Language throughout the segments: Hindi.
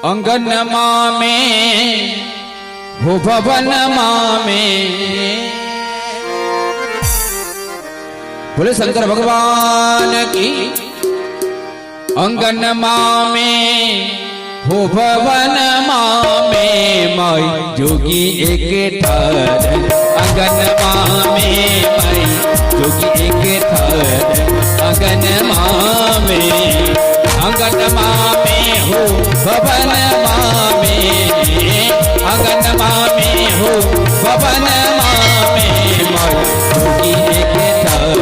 अंगन में हो भवन में। बोले शंकर भगवान की। अंगन में हो भवन में माई जोगी एक ठार। अंगन में माई जोगी एक ठार। अंगन में अंगन में हो भवन में। अंगन में हो भवन में माई जोगी एक ठार।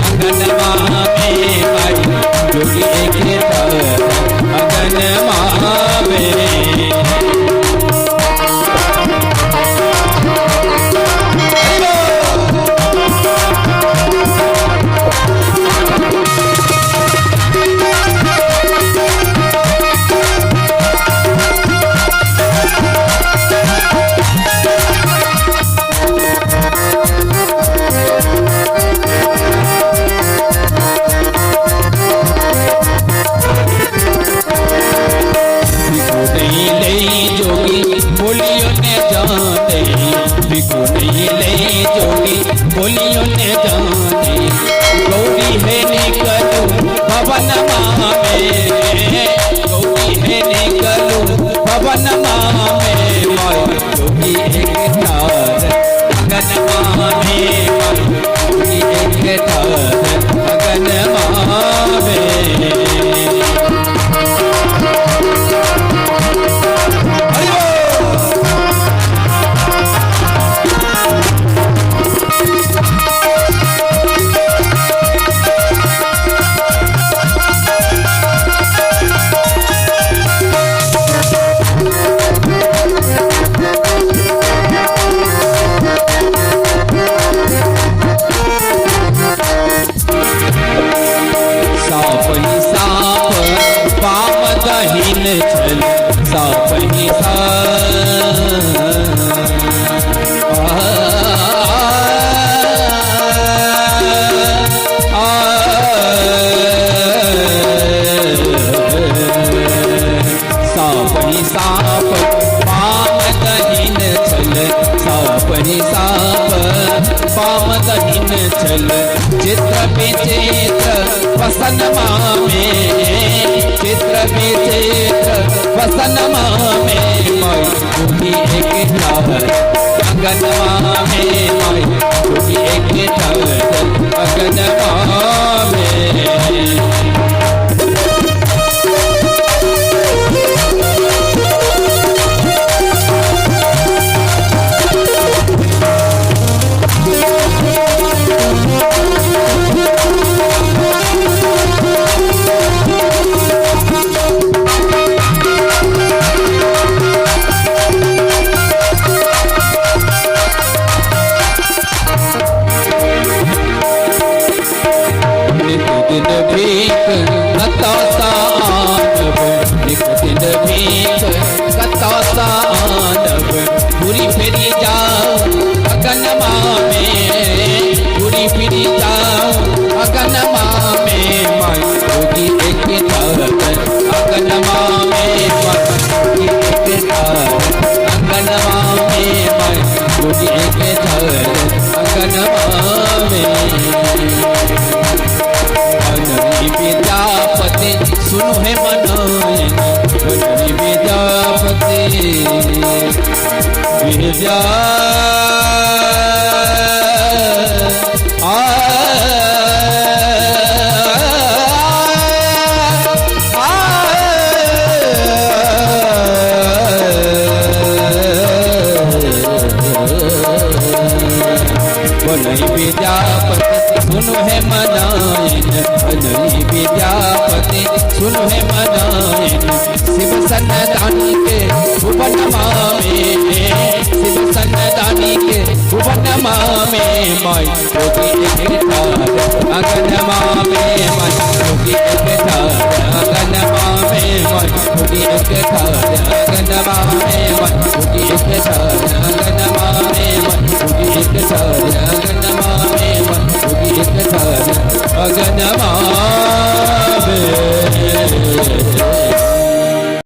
अंगन में माई जोगी एक ठार। अंगन में बोलियों ने जाने गौरी है निकलू भवन में। गौरी है निकलू भवन में माई जोगी एक ठार। अंगन में माई जोगी एक ठार। अंगन में चल साप ही साप पाम दहीन चल। साप ही साप पाम दहीन चल। चित्र विचित्र वसन में। चित्र विचित्र वसन में माई जोगी एक ठार। अंगन में माई जोगी एक ठार। अंगन में दिन भीख कतौसा आनब। एक दिन भीख कतौसा आनब। पूरी फेरी जाओ अगन में। पूरी फेरी जाओ अगन में माई जोगी एक ठार। अगन में माई जोगी एक ठार। अंगन में माई जोगी एक ठार। अंगन में विद्यापति सुनो है मनोयन। विद्यापति विद्या नहीं विद्यापति सुनो है मनायन। नहीं विद्यापति सुनो है मनायन। शिव सन्नदानी के भुवन में। शिव सन्नदानी के भुवन में माई जोगी एक ठार। अंगन में माई जोगी एक ठार। अंगन में माई जोगी एक ठार। अंगन में माई जोगी एक ठार। अंगन में माई जोगी एक ठार। अंगन में माई जोगी एक ठार। अंगन में